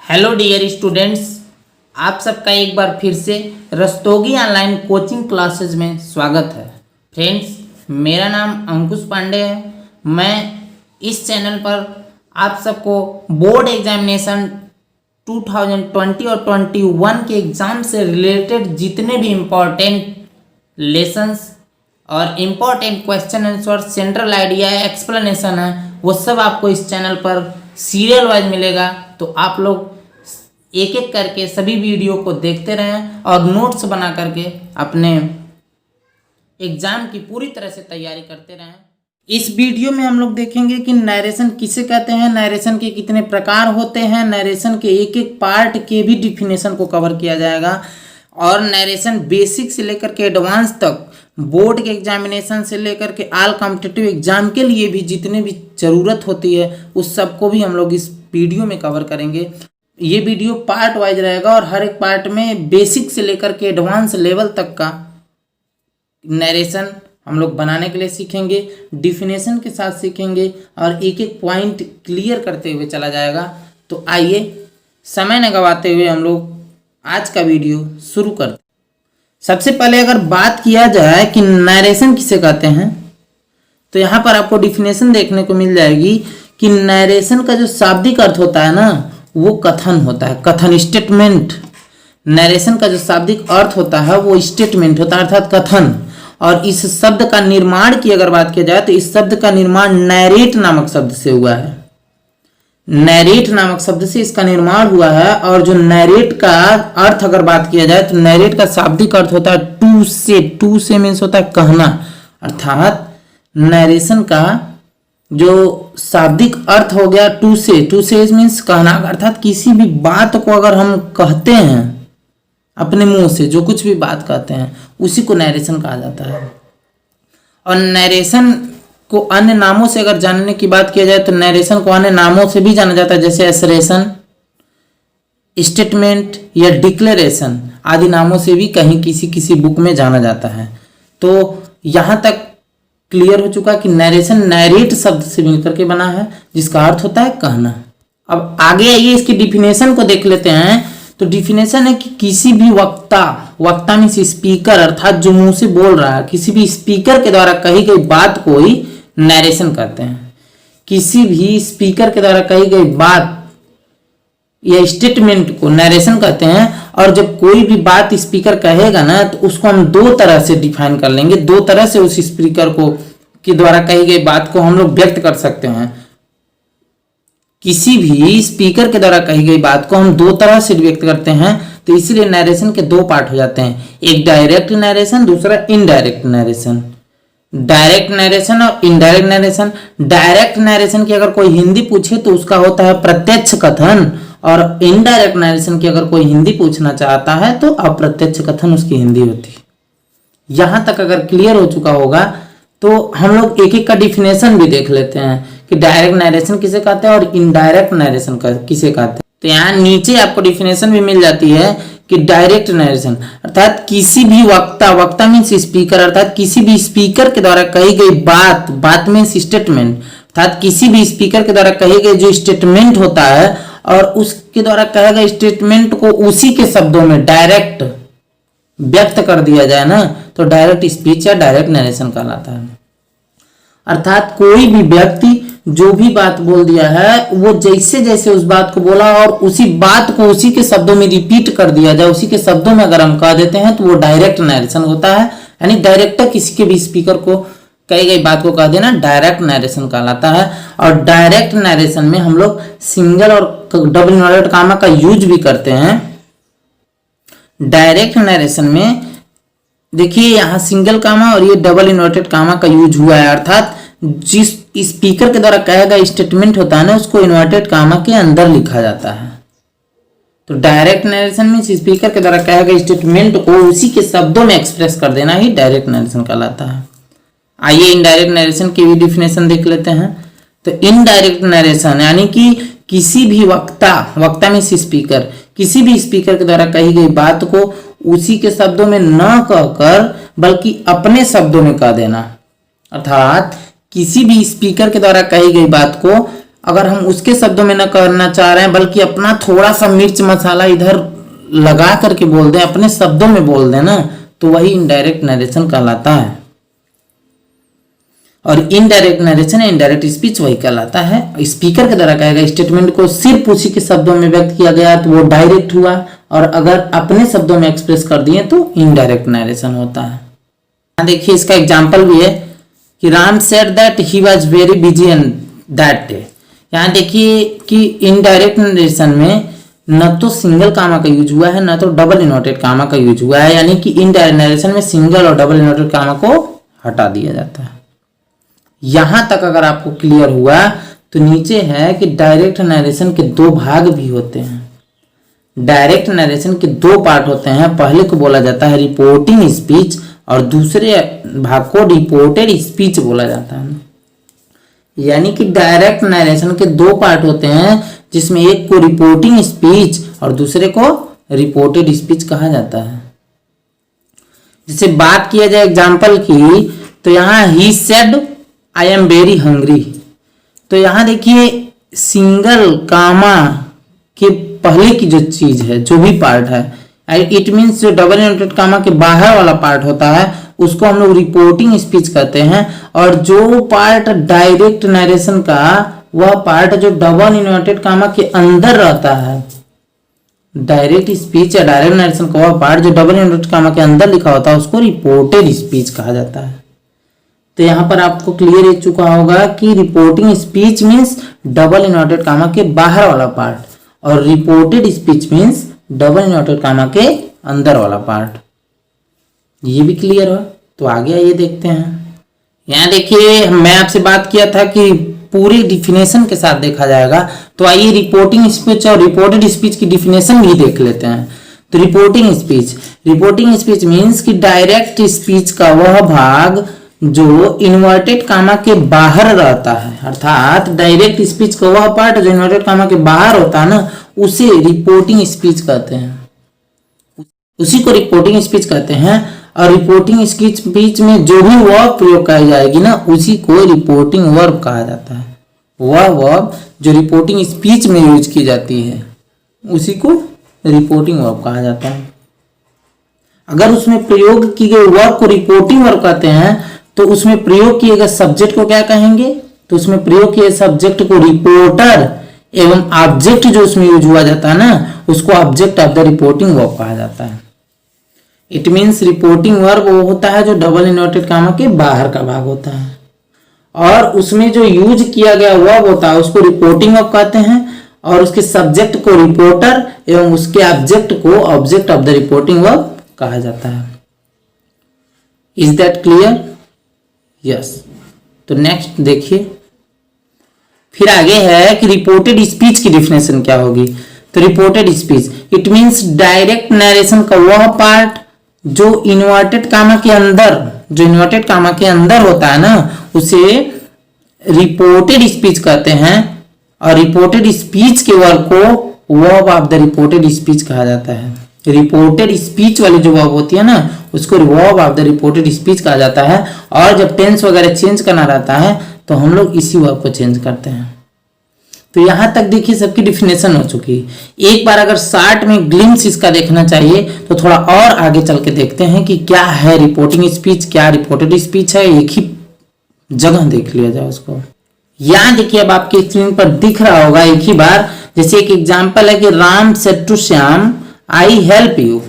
Hello dear students, आप सबका एक बार फिर से रस्तोगी ऑनलाइन कोचिंग क्लासेज में स्वागत है। फ्रेंड्स, मेरा नाम अंकुश पांडे है। मैं इस चैनल पर आप सबको बोर्ड एग्जामिनेशन 2020 और 21 के एग्ज़ाम से रिलेटेड जितने भी इम्पॉर्टेंट लेसन्स और important question answer, central idea, explanation है, वो सब आपको इस चैनल पर सीरियल वाइज मिलेगा। तो आप लोग एक एक करके सभी वीडियो को देखते रहें और नोट्स बना करके अपने एग्जाम की पूरी तरह से तैयारी करते रहें। इस वीडियो में हम लोग देखेंगे कि नरेशन किसे कहते हैं, नरेशन के कितने प्रकार होते हैं, नरेशन के एक एक पार्ट के भी डिफिनेशन को कवर किया जाएगा और नरेशन बेसिक से लेकर के एडवांस तक, बोर्ड के एग्जामिनेशन से लेकर के ऑल कॉम्पिटिटिव एग्जाम के लिए भी जितने भी ज़रूरत होती है उस सबको भी हम लोग इस वीडियो में कवर करेंगे। ये वीडियो पार्ट वाइज रहेगा और हर एक पार्ट में बेसिक से लेकर के एडवांस लेवल तक का नरेशन हम लोग बनाने के लिए सीखेंगे, डिफिनेशन के साथ सीखेंगे और एक एक पॉइंट क्लियर करते हुए चला जाएगा। तो आइए समय न गवाते हुए हम लोग आज का वीडियो शुरू करते हैं। सबसे पहले अगर बात किया जाए कि नरेशन किसे कहते हैं, तो यहाँ पर आपको डिफिनेशन देखने को मिल जाएगी कि नरेशन का जो शाब्दिक अर्थ होता है ना, वो कथन होता है, कथन, स्टेटमेंट। नरेशन का जो शाब्दिक अर्थ होता है वो स्टेटमेंट होता है, अर्थात कथन। और इस शब्द का निर्माण की अगर बात की जाए तो इस शब्द का निर्माण नैरेट नामक शब्द से हुआ है। नैरेट नामक शब्द से इसका निर्माण हुआ है। और जो नैरेट का अर्थ अगर बात किया जाए तो नैरेट का शाब्दिक अर्थ होता है टू से। टू से मीन्स होता है कहना, अर्थात नरेशन का जो शाब्दिक अर्थ हो गया टू से मीन्स कहना, अर्थात किसी भी बात को अगर हम कहते हैं अपने मुंह से, जो कुछ भी बात कहते हैं उसी को नरेशन कहा जाता है। और नरेशन को अन्य नामों से अगर जानने की बात किया जाए तो नरेशन को अन्य नामों से भी जाना जाता है, जैसे एसरेशन, स्टेटमेंट या डिक्लेरेशन आदि नामों से भी कहीं किसी बुक में जाना जाता है। तो यहाँ तक क्लियर हो चुका कि नरेशन नैरेट शब्द से मिलकर के बना है, जिसका अर्थ होता है कहना। अब आगे आइए इसकी डिफिनेशन को देख लेते हैं। तो डिफिनेशन है कि किसी भी वक्ता मीन्स स्पीकर, अर्थात जो मुंह से बोल रहा है, किसी भी स्पीकर के द्वारा कही गई बात को ही नरेशन कहते हैं। किसी भी स्पीकर के द्वारा कही गई बात या स्टेटमेंट को नरेशन कहते हैं। और जब कोई भी बात स्पीकर कहेगा ना तो उसको हम दो तरह से डिफाइन कर लेंगे, दो तरह से उस स्पीकर को के द्वारा कही गई बात को हम लोग व्यक्त कर सकते हैं। किसी भी स्पीकर के द्वारा कही गई बात को हम दो तरह से व्यक्त करते हैं, तो इसीलिए नरेशन के दो पार्ट हो जाते हैं, एक डायरेक्ट नरेशन, दूसरा इनडायरेक्ट नरेशन। डायरेक्ट नरेशन और इनडायरेक्ट नरेशन। डायरेक्ट नरेशन की अगर कोई हिंदी पूछे तो उसका होता है प्रत्यक्ष कथन, और इनडायरेक्ट नरेशन की अगर कोई हिंदी पूछना चाहता है तो अप्रत्यक्ष कथन उसकी हिंदी होती है। यहां तक अगर क्लियर हो चुका होगा तो हम लोग एक एक का डिफिनेशन भी देख लेते हैं कि डायरेक्ट नरेशन किसे कहते हैं और इनडायरेक्ट नरेशन किसे कहते हैं। तो यहाँ नीचे आपको डिफिनेशन भी मिल जाती है कि डायरेक्ट नरेशन अर्थात किसी भी वक्ता मीन्स स्पीकर, अर्थात किसी भी स्पीकर के द्वारा कही गई बात मीन्स स्टेटमेंट, अर्थात किसी भी स्पीकर के द्वारा कही गई जो स्टेटमेंट होता है और उसके द्वारा कहे गए स्टेटमेंट को उसी के शब्दों में डायरेक्ट व्यक्त कर दिया जाए ना, तो डायरेक्ट स्पीच या डायरेक्ट नरेशन कहलाता है। अर्थात कोई भी व्यक्ति जो भी बात बोल दिया है वो जैसे जैसे उस बात को बोला और उसी बात को उसी के शब्दों में रिपीट कर दिया जाए, उसी के शब्दों में अगर हम कह देते हैं तो वो डायरेक्ट नरेशन होता है। यानी डायरेक्ट किसी के भी स्पीकर को कही गई बात को कह देना डायरेक्ट नरेशन कहलाता है। और डायरेक्ट नरेशन में हम लोग सिंगल और डबल इन्वर्टेड कामा का यूज भी करते हैं। डायरेक्ट नरेशन में देखिए यहाँ सिंगल कामा और ये डबल इन्वर्टेड कामा का यूज हुआ है, अर्थात जिस स्पीकर के द्वारा कहा गया स्टेटमेंट होता है ना उसको इन्वर्टेड कामा के अंदर लिखा जाता है। तो डायरेक्ट नरेशन में स्पीकर के द्वारा कहा गया स्टेटमेंट को उसी के शब्दों में एक्सप्रेस कर देना ही डायरेक्ट नरेशन कहलाता है। आइए इनडायरेक्ट नरेशन की भी डिफिनेशन देख लेते हैं। तो इनडायरेक्ट नरेशन यानी कि किसी भी वक्ता में स्पीकर, किसी भी स्पीकर के द्वारा कही गई बात को उसी के शब्दों में न कहकर बल्कि अपने शब्दों में कह देना, अर्थात किसी भी स्पीकर के द्वारा कही गई बात को अगर हम उसके शब्दों में न करना चाह रहे हैं बल्कि अपना थोड़ा सा मिर्च मसाला इधर लगा करके बोल दें, अपने शब्दों में बोल दें ना, तो वही इनडायरेक्ट नरेशन कहलाता है। और इनडायरेक्ट नरेशन या इनडायरेक्ट स्पीच वही कहलाता है। स्पीकर के द्वारा कहेगा स्टेटमेंट को सिर्फ उसी के शब्दों में व्यक्त किया गया तो वो डायरेक्ट हुआ, और अगर अपने शब्दों में एक्सप्रेस कर दिए तो इनडायरेक्ट नरेशन होता है। यहाँ देखिए इसका एग्जाम्पल भी है कि Ram said that he was very busy and that day. यहाँ देखिए कि इनडायरेक्ट नरेशन में न तो सिंगल कामा का यूज हुआ है न तो डबल इनवर्टेड कामा का यूज हुआ है, यानी कि इनडायरेक्ट नरेशन में सिंगल और डबल इनवर्टेड कामा को हटा दिया जाता है। यहां तक अगर आपको क्लियर हुआ तो नीचे है कि डायरेक्ट नरेशन के दो भाग भी होते हैं। डायरेक्ट नरेशन के दो पार्ट होते हैं, पहले को बोला जाता है रिपोर्टिंग स्पीच और दूसरे भाग को रिपोर्टेड स्पीच बोला जाता है। यानी कि डायरेक्ट नरेशन के दो पार्ट होते हैं, जिसमें एक को रिपोर्टिंग स्पीच और दूसरे को रिपोर्टेड स्पीच कहा जाता है। जैसे बात किया जाए एग्जाम्पल की, तो यहाँ he said I am very hungry. तो यहाँ देखिए सिंगल कामा के पहले की जो चीज है, जो भी पार्ट है, इट मीन्स जो डबल इनवर्टेड कामा के बाहर वाला पार्ट होता है उसको हम लोग रिपोर्टिंग स्पीच कहते हैं। और जो पार्ट डायरेक्ट नरेशन का, वह पार्ट जो डबल इनवर्टेड कामा के अंदर रहता है, डायरेक्ट स्पीच या डायरेक्ट नरेशन का वह पार्ट जो डबल इनवर्टेड कामा के अंदर लिखा होता है उसको रिपोर्टेड स्पीच कहा जाता है। तो यहाँ पर आपको क्लियर हो चुका होगा कि reporting speech means double inverted comma के बाहर वाला पार्ट और reported speech means double inverted comma के अंदर वाला पार्ट। ये भी क्लियर हो तो आगे आइए देखते हैं। यहाँ देखिए मैं आपसे बात किया था कि पूरी डिफिनेशन के साथ देखा जाएगा, तो आइए रिपोर्टिंग स्पीच और रिपोर्टेड स्पीच की डिफिनेशन भी देख लेते हैं। तो रिपोर्टिंग स्पीच मीन्स कि डायरेक्ट स्पीच का वह भाग जो इन्वर्टेड कामा के बाहर रहता है, अर्थात डायरेक्ट स्पीच का वह पार्ट जो इन्वर्टेड कामा के बाहर होता है ना, उसे रिपोर्टिंग स्पीच कहते हैं। उसी को रिपोर्टिंग स्पीच कहते हैं। और रिपोर्टिंग स्पीच में जो भी वर्ब प्रयोग की जाएगी ना, उसी को रिपोर्टिंग वर्ब कहा जाता है। वह वर्ब जो रिपोर्टिंग स्पीच में यूज की जाती है उसी को रिपोर्टिंग वर्ब कहा जाता है। अगर उसमें प्रयोग की गई वर्ब को रिपोर्टिंग वर्ब कहते हैं तो उसमें प्रयोग किए गए सब्जेक्ट को क्या कहेंगे? तो उसमें प्रयोग किए सब्जेक्ट को रिपोर्टर एवं ऑब्जेक्ट जो उसमें यूज हुआ जाता है ना, उसको object of the reporting verb कहा जाता है। इट मीन्स रिपोर्टिंग वर्ब वो होता है जो डबल इन्वर्टेड कामा के बाहर का भाग होता है, और उसमें जो यूज किया गया वर्ब होता है उसको रिपोर्टिंग वर्ब कहते हैं, और उसके सब्जेक्ट को रिपोर्टर एवं उसके ऑब्जेक्ट को object of the reporting verb कहा जाता है। Is that clear? यस। तो नेक्स्ट देखिए, फिर आगे है कि रिपोर्टेड स्पीच की डिफिनेशन क्या होगी। तो reported speech it means direct narration का वह पार्ट जो इन्वर्टेड कामा के अंदर होता है ना, उसे रिपोर्टेड स्पीच कहते हैं। और रिपोर्टेड स्पीच के वर्ब को verb of the reported speech कहा जाता है। रिपोर्टेड स्पीच वाली जो वर्ब होती है ना, उसको verb of the reported speech कहा जाता है। और जब टेंस वगैरह चेंज करना रहता है तो हम लोग इसी वर्ब को चेंज करते हैं। तो यहां तक देखिए सबकी डिफिनेशन हो चुकी है। एक बार अगर शार्ट में ग्लिम्स इसका देखना चाहिए तो थोड़ा और आगे चल के देखते हैं कि क्या है रिपोर्टिंग स्पीच, क्या रिपोर्टेड स्पीच है, एक ही जगह देख लिया जाए उसको। यहां देखिए अब आपकी स्क्रीन पर दिख रहा होगा एक ही बार, जैसे एक एग्जाम्पल है कि Ram said to Shyam I help you.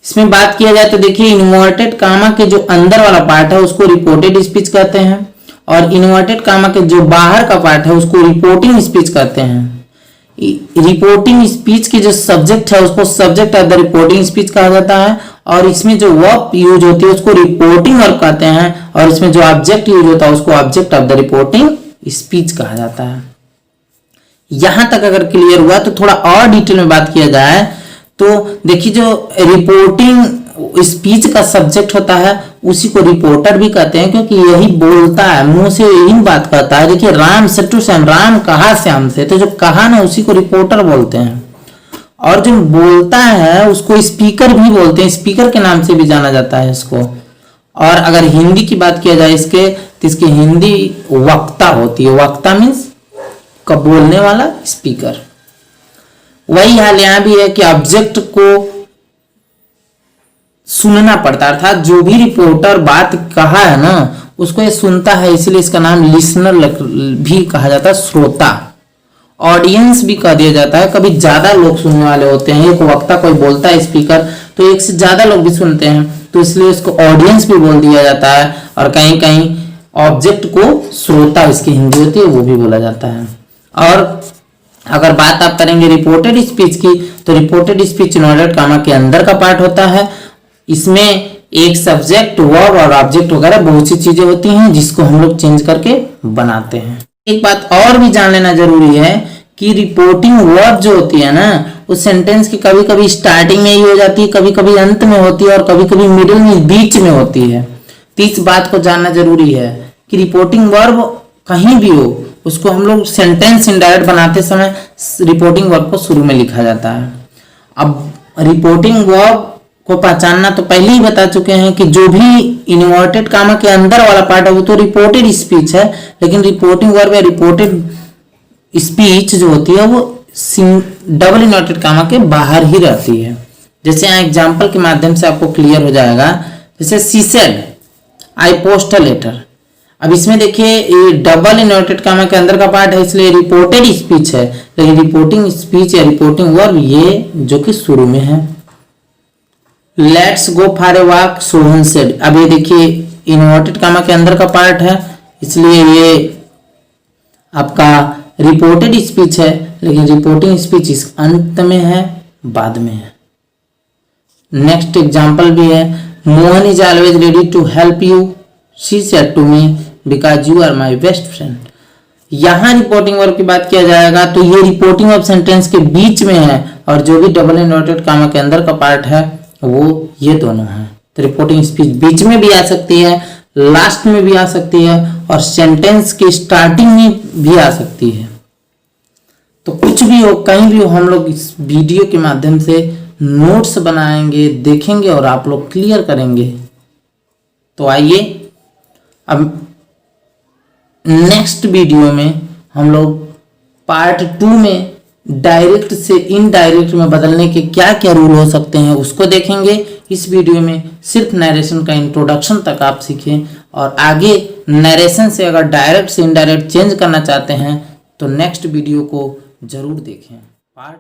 इसमें बात किया जाए तो देखिए इन्वर्टेड कामा के जो अंदर वाला पार्ट है उसको रिपोर्टेड स्पीच कहते हैं, और इन्वर्टेड कामा के जो बाहर का पार्ट है उसको रिपोर्टिंग स्पीच कहते हैं। रिपोर्टिंग स्पीच की जो सब्जेक्ट है उसको subject of the reporting speech कहा जाता है, और इसमें जो वर्ब यूज होती है उसको रिपोर्टिंग वर्ब कहते हैं, और इसमें जो ऑब्जेक्ट यूज होता है उसको object of the reporting speech कहा जाता है। यहां तक अगर क्लियर हुआ तो थोड़ा और डिटेल में बात किया जाए तो देखिए जो रिपोर्टिंग स्पीच का सब्जेक्ट होता है उसी को रिपोर्टर भी कहते हैं, क्योंकि यही बोलता है, मुंह से यही बात करता है। देखिए राम सेड टू श्याम, राम कहा श्याम से, तो जो कहा ना उसी को रिपोर्टर बोलते हैं। और जो बोलता है उसको स्पीकर भी बोलते हैं, स्पीकर के नाम से भी जाना जाता है इसको। और अगर हिंदी की बात किया जाए इसके, तो इसकी हिंदी वक्ता होती है। वक्ता मीन्स का बोलने वाला स्पीकर। वही हाल यहाँ भी है कि ऑब्जेक्ट को सुनना पड़ता है, अर्थात जो भी रिपोर्टर बात कहा है ना उसको ये सुनता है, इसलिए इसका नाम लिसनर भी कहा जाता है, श्रोता। ऑडियंस भी कह दिया जाता है, कभी ज्यादा लोग सुनने वाले होते हैं, एक वक्ता कोई बोलता है स्पीकर तो एक से ज्यादा लोग भी सुनते हैं, तो इसलिए इसको ऑडियंस भी बोल दिया जाता है। और कहीं कहीं ऑब्जेक्ट को श्रोता इसकी हिंदी होती है वो भी बोला जाता है। और अगर बात आप करेंगे रिपोर्टेड स्पीच की, तो रिपोर्टेड स्पीच इनवर्टेड कामा के अंदर का पार्ट होता है। इसमें एक सब्जेक्ट, वर्ब और ऑब्जेक्ट वगैरह बहुत सी चीजें होती हैं जिसको हम लोग चेंज करके बनाते हैं। एक बात और भी जान लेना जरूरी है कि रिपोर्टिंग वर्ब जो होती है ना उस सेंटेंस की कभी कभी स्टार्टिंग में ही हो जाती है, कभी कभी अंत में होती है और कभी कभी मिडिल में, बीच में होती है। तो इस बात को जानना जरूरी है कि रिपोर्टिंग वर्ब कहीं भी हो उसको हम लोग सेंटेंस इनडायरेक्ट बनाते समय रिपोर्टिंग वर्ब को शुरू में लिखा जाता है। अब रिपोर्टिंग वर्ब को पहचानना तो पहले ही बता चुके हैं कि जो भी इन्वर्टेड कामा के अंदर वाला पार्ट है वो तो रिपोर्टेड स्पीच है, लेकिन रिपोर्टिंग वर्ब या रिपोर्टेड स्पीच जो होती है वो डबल इन्वर्टेड कामा के बाहर ही रहती है। जैसे यहाँ एग्जाम्पल के माध्यम से आपको क्लियर हो जाएगा। जैसे she said I post a letter. अब इसमें देखिए ये डबल इन्वर्टेड कामा के अंदर का पार्ट है इसलिए रिपोर्टेड स्पीच है, लेकिन रिपोर्टिंग स्पीच या रिपोर्टिंग वर्ब ये जो कि शुरू में है। Let's go for a walk Sohan said. अब ये देखिए इन्वर्टेड कामा के अंदर का पार्ट है इसलिए ये आपका रिपोर्टेड स्पीच है, लेकिन रिपोर्टिंग स्पीच इस अंत में है, बाद में है। नेक्स्ट एग्जांपल भी है, Mohan is always ready to help you she said to me because you are my best friend. यहां रिपोर्टिंग वर्ब की बात किया जाएगा तो ये रिपोर्टिंग ऑफ सेंटेंस के बीच में है और जो भी डबल इन्वर्टेड कामा के अंदर का पार्ट है वो ये दोनों है। तो रिपोर्टिंग स्पीच बीच में भी आ सकती है, लास्ट में भी आ सकती है और सेंटेंस के स्टार्टिंग में भी आ सकती है। तो कुछ भी हो, कहीं भी हो, हम लोग इस वीडियो के माध्यम से नोट्स बनाएंगे, देखेंगे और आप लोग क्लियर करेंगे। तो आइए अब नेक्स्ट वीडियो में हम लोग पार्ट 2 में डायरेक्ट से इनडायरेक्ट में बदलने के क्या क्या रूल हो सकते हैं उसको देखेंगे। इस वीडियो में सिर्फ नरेशन का इंट्रोडक्शन तक आप सीखें और आगे नरेशन से अगर डायरेक्ट से इनडायरेक्ट चेंज करना चाहते हैं तो नेक्स्ट वीडियो को जरूर देखें। पार्ट